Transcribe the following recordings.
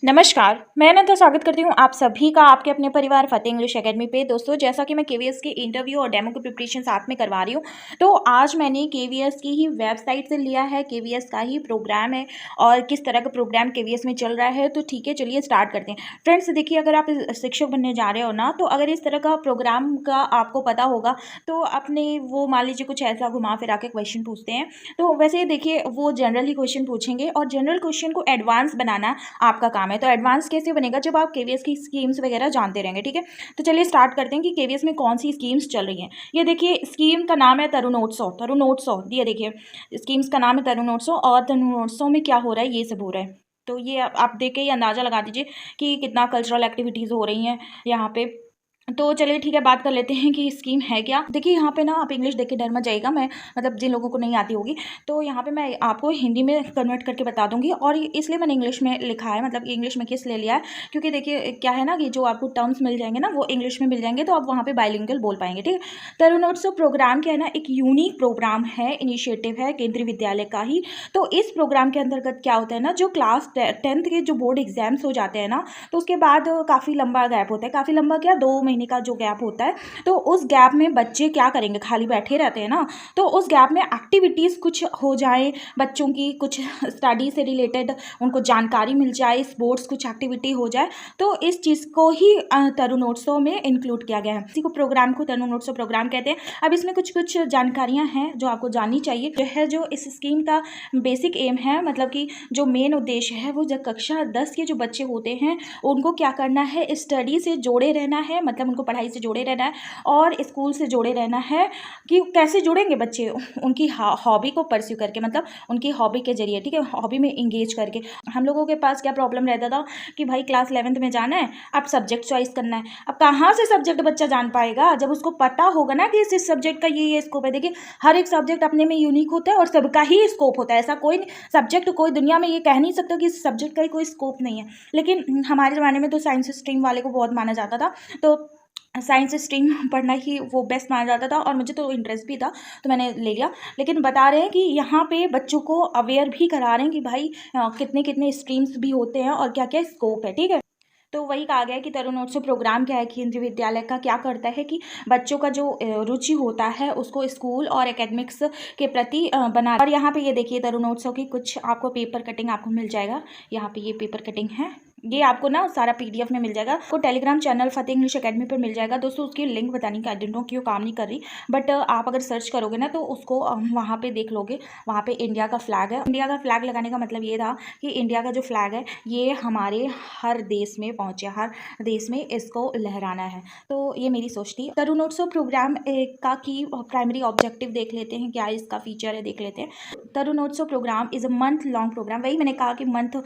नमस्कार, मैं अनंता स्वागत करती हूँ आप सभी का आपके अपने परिवार फतेह इंग्लिश एकेडमी पे। दोस्तों, जैसा कि मैं केवीएस के इंटरव्यू और डेमो की प्रिपरेशन साथ में करवा रही हूँ, तो आज मैंने केवीएस की ही वेबसाइट से लिया है। केवीएस का ही प्रोग्राम है और किस तरह का प्रोग्राम केवीएस में चल रहा है, तो ठीक है, चलिए स्टार्ट करते हैं। फ्रेंड्स, देखिए, अगर आप शिक्षक बनने जा रहे हो ना, तो अगर इस तरह का प्रोग्राम का आपको पता होगा, तो अपने वो मान लीजिए कुछ ऐसा घुमा फिरा के क्वेश्चन पूछते हैं। तो वैसे देखिए, वो जनरल ही क्वेश्चन पूछेंगे और जनरल क्वेश्चन को एडवांस बनाना आपका काम है। तो एडवांस कैसे बनेगा? जब आप केवीएस की स्कीम्स वगैरह जानते रहेंगे। ठीक है, तो चलिए स्टार्ट करते हैं कि केवीएस में कौन सी स्कीम्स चल रही हैं। ये देखिए, स्कीम का नाम है तरुणोत्सव। तरुणोत्सव दिया, देखिए स्कीम्स का नाम है तरुणोत्सव और तरुणोत्सव में क्या हो रहा है, ये सब हो रहा है। तो ये आप देख के ही अंदाजा लगा दीजिए कि कितना कल्चरल एक्टिविटीज़ हो रही हैं यहाँ पे। तो चलिए ठीक है, बात कर लेते हैं कि स्कीम है क्या। देखिए, यहाँ पे ना आप इंग्लिश देख के डर मत जाइएगा, मैं मतलब जिन लोगों को नहीं आती होगी, तो यहाँ पे मैं आपको हिंदी में कन्वर्ट करके बता दूंगी। और इसलिए मैंने इंग्लिश में लिखा है, मतलब इंग्लिश में किस ले लिया है, क्योंकि देखिए क्या है ना कि जो आपको टर्म्स मिल जाएंगे ना, वो इंग्लिश में मिल जाएंगे, तो आप वहाँ पे बाइलिंगुअल बोल पाएंगे। ठीक है, तरुणोत्सव प्रोग्राम क्या है ना, एक यूनिक प्रोग्राम है, इनिशिएटिव है केंद्रीय विद्यालय का ही। तो इस प्रोग्राम के अंतर्गत क्या होता है ना, जो क्लास 10th के जो बोर्ड एग्जाम्स हो जाते हैं ना, तो उसके बाद काफ़ी लंबा गैप होता है। काफ़ी लंबा क्या, 2 महीने का जो गैप होता है, तो उस गैप में बच्चे क्या करेंगे, खाली बैठे रहते हैं ना, तो उस गैप में एक्टिविटीज़ कुछ हो जाए, बच्चों की कुछ स्टडी से रिलेटेड उनको जानकारी मिल जाए, स्पोर्ट्स कुछ एक्टिविटी हो जाए, तो इस चीज़ को ही तरुणोत्सव में इंक्लूड किया गया है। इसी को प्रोग्राम को तरुणोत्सव प्रोग्राम कहते हैं। अब इसमें कुछ कुछ जानकारियां हैं जो आपको जाननी चाहिए। जो है, जो इस स्कीम का बेसिक एम है, मतलब कि जो मेन उद्देश्य है, वो जब कक्षा 10 के जो बच्चे होते हैं उनको क्या करना है, स्टडी से जोड़े रहना है, मतलब उनको पढ़ाई से जोड़े रहना है और स्कूल से जोड़े रहना है। कि कैसे जुड़ेंगे बच्चे, उनकी हॉबी को परस्यू करके, मतलब उनकी हॉबी के जरिए। ठीक है, हॉबी में इंगेज करके। हम लोगों के पास क्या प्रॉब्लम रहता था कि भाई क्लास 11th में जाना है, अब सब्जेक्ट चॉइस करना है। अब कहाँ से सब्जेक्ट बच्चा जान पाएगा, जब उसको पता होगा ना कि इस सब्जेक्ट का ये स्कोप है। देखिए, हर एक सब्जेक्ट अपने में यूनिक होता है और सबका ही स्कोप होता है। ऐसा कोई सब्जेक्ट कोई दुनिया में ये कह नहीं सकता कि इस सब्जेक्ट का ही कोई स्कोप नहीं है। लेकिन हमारे ज़माने में तो साइंस स्ट्रीम वाले को बहुत माना जाता था, तो साइंस स्ट्रीम पढ़ना ही वो बेस्ट माना जाता था और मुझे तो इंटरेस्ट भी था, तो मैंने ले लिया। लेकिन बता रहे हैं कि यहाँ पे बच्चों को अवेयर भी करा रहे हैं कि भाई कितने कितने स्ट्रीम्स भी होते हैं और क्या क्या स्कोप है। ठीक है, तो वही कहा गया है कि तरुणोत्सव प्रोग्राम क्या है, केंद्रीय विद्यालय का क्या करता है कि बच्चों का जो रुचि होता है उसको स्कूल और एकेडमिक्स के प्रति बना। और यहाँ पे ये देखिए, तरुणोत्सव की कुछ आपको पेपर कटिंग आपको मिल जाएगा। यहाँ पे ये पेपर कटिंग है, ये आपको ना सारा पीडीएफ में मिल जाएगा। आपको टेलीग्राम चैनल फतेह इंग्लिश एकेडमी पर मिल जाएगा। दोस्तों, उसकी लिंक बताने की आई डोंट नो क्यों काम नहीं कर रही, बट आप अगर सर्च करोगे ना, तो उसको वहाँ पे देख लोगे। वहाँ पे इंडिया का फ्लैग है। इंडिया का फ्लैग लगाने का मतलब ये था कि इंडिया का जो फ्लैग है, ये हमारे हर देश में पहुँचे, हर देश में इसको लहराना है। तो ये मेरी सोच थी। तरुणोत्सव प्रोग्राम का की प्राइमरी ऑब्जेक्टिव देख लेते हैं, क्या इसका फीचर है देख लेते हैं। Tarunotsav programme is a month long programme. वही मैंने कहा कि मंथ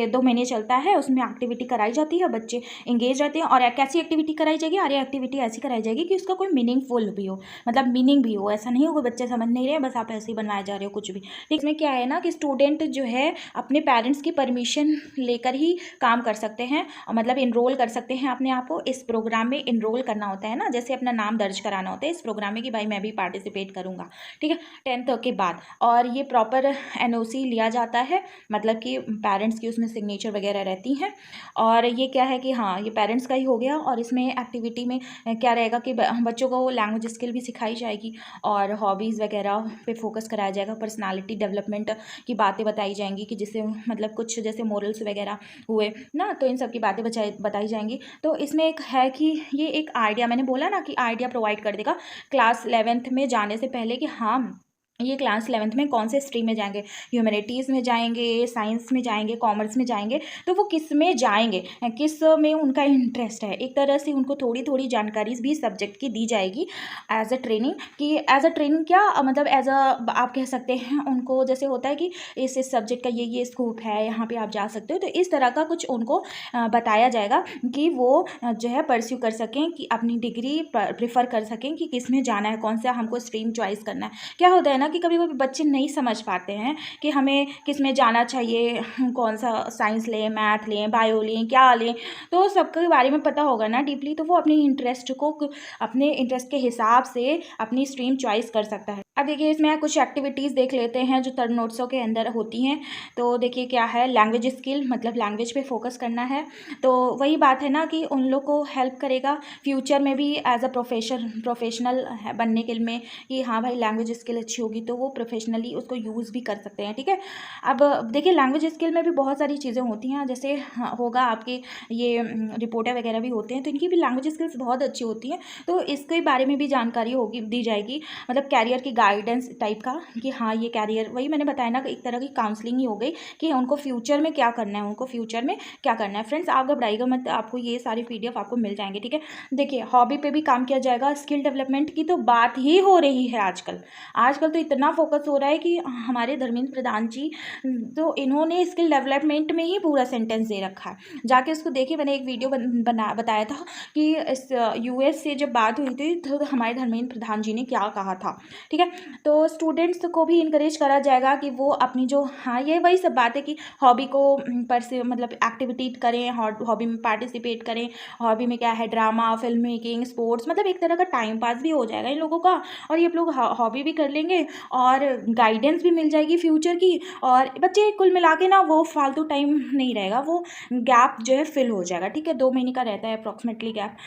2 महीने चलता है, उसमें एक्टिविटी कराई जाती है, बच्चे इंगेज रहते हैं। और कैसी एक्टिविटी कराई जाएगी, अरे एक्टिविटी ऐसी कराई जाएगी कि उसका कोई मीनिंगफुल भी हो, मतलब मीनिंग भी हो। ऐसा नहीं हो कि बच्चे समझ नहीं रहे, बस आप ऐसे ही बनवाए जा रहे हो कुछ भी। ठीक, इसमें क्या है ना कि स्टूडेंट जो है अपने पेरेंट्स की परमिशन लेकर ही काम कर सकते हैं, मतलब इनरोल कर सकते हैं अपने आप को। इस प्रोग्राम में इनरोल करना होता है ना, जैसे अपना नाम दर्ज कराना होता है इस प्रोग्राम में कि भाई मैं भी पार्टिसिपेट करूँगा। ठीक है, 10th के बाद। और ये प्रॉपर एनओसी लिया जाता है, मतलब कि पेरेंट्स की उसमें सिग्नेचर वगैरह रहती हैं। और ये क्या है कि हाँ, ये पेरेंट्स का ही हो गया। और इसमें एक्टिविटी में क्या रहेगा कि बच्चों को लैंग्वेज स्किल भी सिखाई जाएगी और हॉबीज़ वगैरह पे फोकस कराया जाएगा। पर्सनालिटी डेवलपमेंट की बातें बताई जाएंगी कि जिससे मतलब कुछ जैसे मोरल्स वगैरह हुए ना, तो इन सब की बातें बताई जाएंगी। तो इसमें एक है कि ये एक आइडिया, मैंने बोला ना कि आइडिया प्रोवाइड कर देगा क्लास 11th में जाने से पहले कि हाँ, ये क्लास 11th में कौन से स्ट्रीम में जाएंगे, ह्यूमैनिटीज़ में जाएंगे, साइंस में जाएंगे, कॉमर्स में जाएंगे, तो वो किस में जाएंगे, किस में उनका इंटरेस्ट है। एक तरह से उनको थोड़ी थोड़ी जानकारी भी सब्जेक्ट की दी जाएगी एज अ ट्रेनिंग। कि एज अ ट्रेनिंग क्या मतलब एज अ आप कह सकते हैं उनको, जैसे होता है कि इस सब्जेक्ट का ये स्कोप है, यहाँ पे आप जा सकते हो, तो इस तरह का कुछ उनको बताया जाएगा कि वो जो है परस्यू कर सकें, कि अपनी डिग्री प्रेफर कर सकें कि किस में जाना है, कौन सा हमको स्ट्रीम चॉइस करना है। क्या होता है ना कि कभी कभी बच्चे नहीं समझ पाते हैं कि हमें किस में जाना चाहिए, कौन सा साइंस लें, मैथ लें, बायो लें, क्या लें। तो सबके बारे में पता होगा ना डीपली, तो वो अपने इंटरेस्ट के हिसाब से अपनी स्ट्रीम चॉइस कर सकता है। अब देखिए इसमें कुछ एक्टिविटीज़ देख लेते हैं जो तरुणोत्सव के अंदर होती हैं। तो देखिए क्या है, लैंग्वेज स्किल, मतलब लैंग्वेज पे फोकस करना है। तो वही बात है ना कि उन लोग को हेल्प करेगा फ्यूचर में भी एज अ प्रोफेशनल बनने के में, कि हाँ भाई लैंग्वेज स्किल अच्छी होगी तो वो प्रोफेशनली उसको यूज़ भी कर सकते हैं। ठीक है, अब देखिए लैंग्वेज स्किल में भी बहुत सारी चीज़ें होती हैं, जैसे होगा आपके ये रिपोर्टर वगैरह भी होते हैं, तो इनकी भी लैंग्वेज स्किल्स बहुत अच्छी होती हैं। तो इसके बारे में भी जानकारी होगी, दी जाएगी, मतलब कैरियर की गाइडेंस टाइप का, कि हाँ ये कैरियर, वही मैंने बताया ना कि एक तरह की काउंसलिंग ही हो गई कि उनको फ्यूचर में क्या करना है, उनको फ्यूचर में क्या करना है। फ्रेंड्स आप घबराइएगा मत, आपको ये सारी PDF आपको मिल जाएंगे। ठीक है, देखिए हॉबी पे भी काम किया जाएगा। स्किल डेवलपमेंट की तो बात ही हो रही है आजकल। आजकल तो इतना फोकस हो रहा है कि हमारे धर्मेंद्र प्रधान जी, तो इन्होंने स्किल डेवलपमेंट में ही पूरा सेंटेंस दे रखा है। जाके उसको देखिए, मैंने एक वीडियो बताया था कि इस US से जब बात हुई थी तो हमारे धर्मेंद्र प्रधान जी ने क्या कहा था। ठीक है, तो स्टूडेंट्स को भी इनकरेज करा जाएगा कि वो अपनी जो, हाँ ये वही सब बात है कि हॉबी को परसे मतलब एक्टिविटी करें, हॉबी में पार्टिसिपेट करें। हॉबी में क्या है, ड्रामा, फिल्म मेकिंग, स्पोर्ट्स, मतलब एक तरह का टाइम पास भी हो जाएगा इन लोगों का, और ये लोग हॉबी भी कर लेंगे और गाइडेंस भी मिल जाएगी फ्यूचर की। और बच्चे कुल मिला के ना वो फालतू टाइम नहीं रहेगा, वो गैप जो है फिल हो जाएगा। ठीक है, 2 महीने का रहता है अप्रॉक्सीमेटली गैप।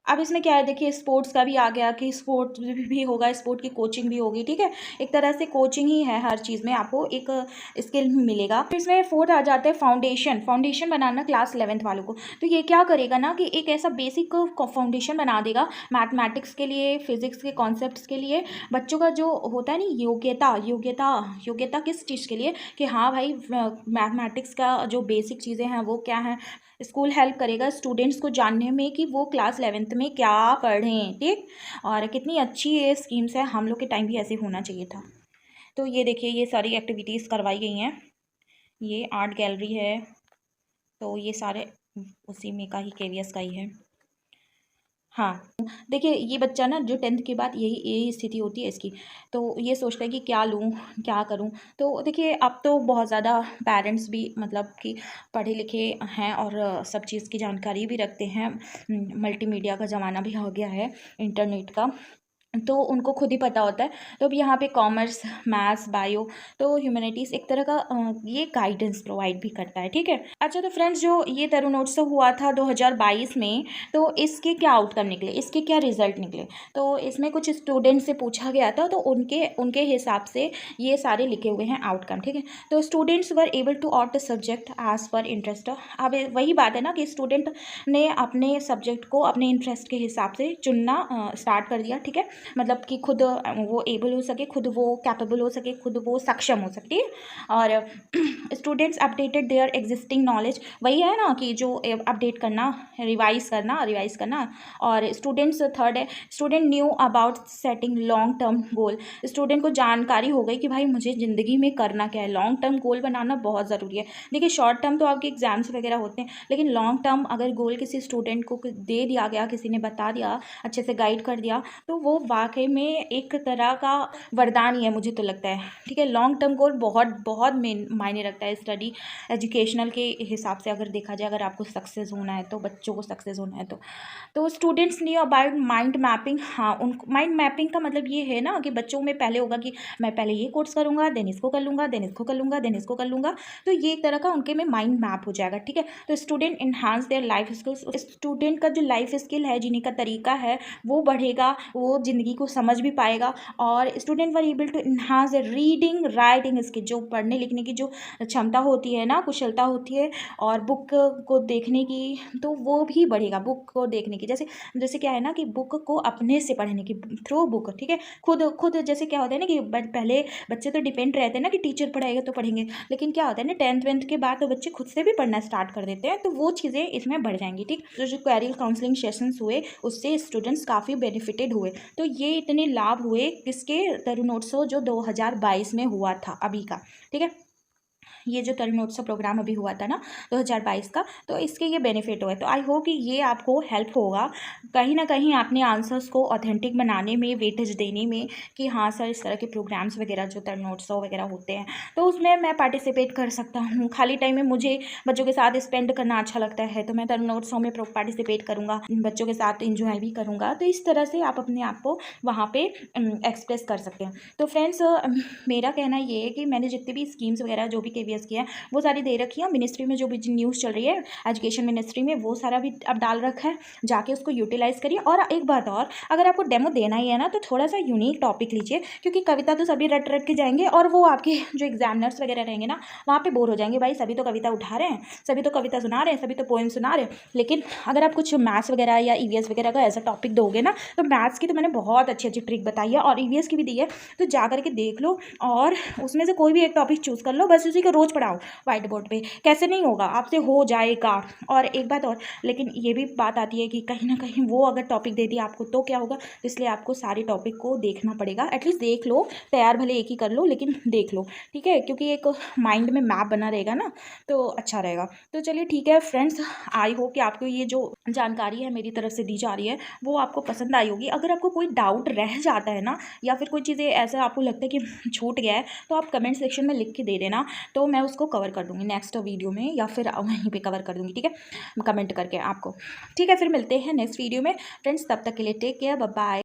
अब इसमें क्या है, देखिए स्पोर्ट्स का भी आ गया कि स्पोर्ट्स भी होगा, स्पोर्ट की कोचिंग भी होगी। ठीक है, एक तरह से कोचिंग ही है, हर चीज़ में आपको एक स्किल मिलेगा। फिर इसमें 4th आ जाता है फाउंडेशन बनाना क्लास 11th वालों को। तो ये क्या करेगा ना कि एक ऐसा बेसिक फाउंडेशन बना देगा मैथमेटिक्स के लिए, फिजिक्स के कॉन्सेप्ट्स के लिए। बच्चों का जो होता है ना योग्यता किस चीज़ के लिए, कि हाँ भाई मैथमेटिक्स का जो बेसिक चीज़ें हैं वो क्या हैं। स्कूल हेल्प करेगा स्टूडेंट्स को जानने में कि वो क्लास 11th में क्या पढ़ें। ठीक, और कितनी अच्छी ये स्कीम्स है, हम लोग के टाइम भी ऐसे होना चाहिए था। तो ये देखिए ये सारी एक्टिविटीज़ करवाई गई हैं। ये आर्ट गैलरी है, तो ये सारे उसी में का ही KVS का ही है। हाँ, देखिए ये बच्चा ना जो 10th के बाद यही यही स्थिति होती है इसकी, तो ये सोचता है कि क्या लूँ, क्या करूँ। तो देखिए अब तो बहुत ज़्यादा पेरेंट्स भी मतलब कि पढ़े लिखे हैं और सब चीज़ की जानकारी भी रखते हैं। मल्टीमीडिया का ज़माना भी हो गया है, इंटरनेट का, तो उनको खुद ही पता होता है। तो अब यहाँ पे कॉमर्स, मैथ्स, बायो, तो ह्यूमैनिटीज़ एक तरह का ये गाइडेंस प्रोवाइड भी करता है। ठीक है, अच्छा तो फ्रेंड्स जो ये तरुणोत्सव हुआ था 2022 में, तो इसके क्या आउटकम निकले, इसके क्या रिजल्ट निकले। तो इसमें कुछ स्टूडेंट से पूछा गया था, तो उनके हिसाब से ये सारे लिखे हुए हैं आउटकम। ठीक है, तो students were able to opt the subject as per interest. अब वही बात है ना कि स्टूडेंट ने अपने सब्जेक्ट को अपने इंटरेस्ट के हिसाब से चुनना स्टार्ट कर दिया। ठीक है, मतलब कि खुद वो एबल हो सके, खुद वो कैपेबल हो सके, खुद वो सक्षम हो सकती है। और students updated their existing knowledge, वही है ना कि जो अपडेट करना, रिवाइज करना। और स्टूडेंट्स थर्ड है, student knew about setting long term goal. Student को जानकारी हो गई कि भाई मुझे ज़िंदगी में करना क्या है। लॉन्ग टर्म गोल बनाना बहुत ज़रूरी है। देखिए शॉर्ट टर्म तो आपके एग्जाम्स वगैरह होते हैं, लेकिन लॉन्ग टर्म अगर गोल किसी स्टूडेंट को दे दिया गया, किसी ने बता दिया, अच्छे से गाइड कर दिया, तो वो वाकई में एक तरह का वरदान ही है, मुझे तो लगता है। ठीक है, लॉन्ग टर्म गोल बहुत बहुत मायने रखता है स्टडी एजुकेशनल के हिसाब से। अगर देखा जाए, अगर आपको सक्सेस होना है, तो बच्चों को सक्सेस होना है, तो students knew about mind mapping. हाँ, उन माइंड मैपिंग का मतलब ये है ना कि बच्चों में पहले होगा कि मैं पहले ये कोर्स करूँगा, देन इसको कर लूँगा, देन इसको कर लूँगा, देन इसको कर लूँगा। तो ये एक तरह का उनके में माइंड मैप हो जाएगा। ठीक है, तो student enhance their life skills. Student का जो लाइफ स्किल है, जीने का तरीका है, वो बढ़ेगा, वो ज़िंदगी को समझ भी पाएगा। और student were able to enhance reading writing skill, जो पढ़ने लिखने की जो क्षमता होती है ना, कुशलता होती है, और बुक को देखने की, तो वो भी बढ़ेगा। बुक को देखने की, जैसे क्या है ना कि बुक को अपने से पढ़ने की, थ्रू बुक। ठीक है, खुद जैसे क्या होता है ना कि पहले बच्चे तो डिपेंड रहते हैं ना कि टीचर पढ़ाएगा तो पढ़ेंगे, लेकिन क्या होता है ना 10th 12th के बाद तो बच्चे खुद से भी पढ़ना स्टार्ट कर देते हैं, तो वो चीज़ें इसमें बढ़ जाएंगी। ठीक, जो कैरियर काउंसलिंग सेशंस हुए उससे स्टूडेंट्स काफ़ी बेनिफिटेड हुए। तो ये इतने लाभ हुए किसके, तरुणोत्सव जो 2022 में हुआ था अभी का। ठीक है, ये जो तरुणोत्सव प्रोग्राम अभी हुआ था ना 2022 का, तो इसके ये बेनिफिट हुए। तो आई होप कि ये आपको हेल्प होगा कहीं ना कहीं अपने आंसर्स को ऑथेंटिक बनाने में, वेटेज देने में, कि हाँ सर इस तरह के प्रोग्राम्स वगैरह जो तरुणोत्सव वगैरह होते हैं तो उसमें मैं पार्टिसिपेट कर सकता हूँ। खाली टाइम में मुझे बच्चों के साथ स्पेंड करना अच्छा लगता है तो मैं तरुणोत्सव में पार्टिसिपेट करूँगा, बच्चों के साथ इंजॉय भी करूँगा। तो इस तरह से आप अपने आप को वहाँ पे एक्सप्रेस कर सकते हैं। तो फ्रेंड्स मेरा कहना ये है कि मैंने जितनी भी स्कीम्स वगैरह जो भी केवीएस की है वो सारी दे रखी है। मिनिस्ट्री में जो भी न्यूज़ चल रही है एजुकेशन मिनिस्ट्री में वो सारा भी अब डाल रखा है, जाके उसको यूटिलाइज करिए। और एक बात और, अगर आपको डेमो देना ही है ना तो थोड़ा सा यूनिक टॉपिक लीजिए, क्योंकि कविता तो सभी रट रट के जाएंगे और वो आपके जो एग्जामिनर्स वगैरह रहेंगे ना वहाँ पे बोर हो जाएंगे। भाई सभी तो कविता उठा रहे हैं, सभी तो कविता सुना रहे हैं, सभी तो पोएम सुना रहे हैं, लेकिन अगर आप कुछ मैथ्स वगैरह या ईवीएस वगैरह का ऐसा टॉपिक दोगे ना, तो मैथ्स की तो मैंने बहुत अच्छी अच्छी ट्रिक बताई है और ईवीएस की भी दी है, तो जा करके देख लो और उसमें से कोई भी एक टॉपिक चूज़ कर लो, बस उसी को रोज़ पढ़ाओ व्हाइट बोर्ड पे। कैसे नहीं होगा, आपसे हो जाएगा। और एक बात और, लेकिन ये भी बात आती है कि कहीं ना कहीं वो अगर टॉपिक दे दिया आपको तो क्या होगा, इसलिए आपको सारे टॉपिक को देखना पड़ेगा। एटलीस्ट देख लो, तैयार भले एक ही कर लो लेकिन देख लो, ठीक है, क्योंकि एक माइंड में मैप बना रहेगा ना तो अच्छा रहेगा। तो चलिए ठीक है फ्रेंड्स, आई होप कि आपको ये जो जानकारी है मेरी तरफ से दी जा रही है वो आपको पसंद आई होगी। अगर आपको कोई डाउट रह जाता है ना, या फिर कोई चीज़ें ऐसा आपको लगता है कि छूट गया है, तो आप कमेंट सेक्शन में लिख के दे देना, तो मैं उसको कवर कर दूँगी नेक्स्ट वीडियो में, या फिर वहीं पे कवर कर दूँगी, ठीक है, कमेंट करके आपको। ठीक है, फिर मिलते हैं नेक्स्ट वीडियो में फ्रेंड्स, तब तक के लिए टेक केयर, बाय बाय।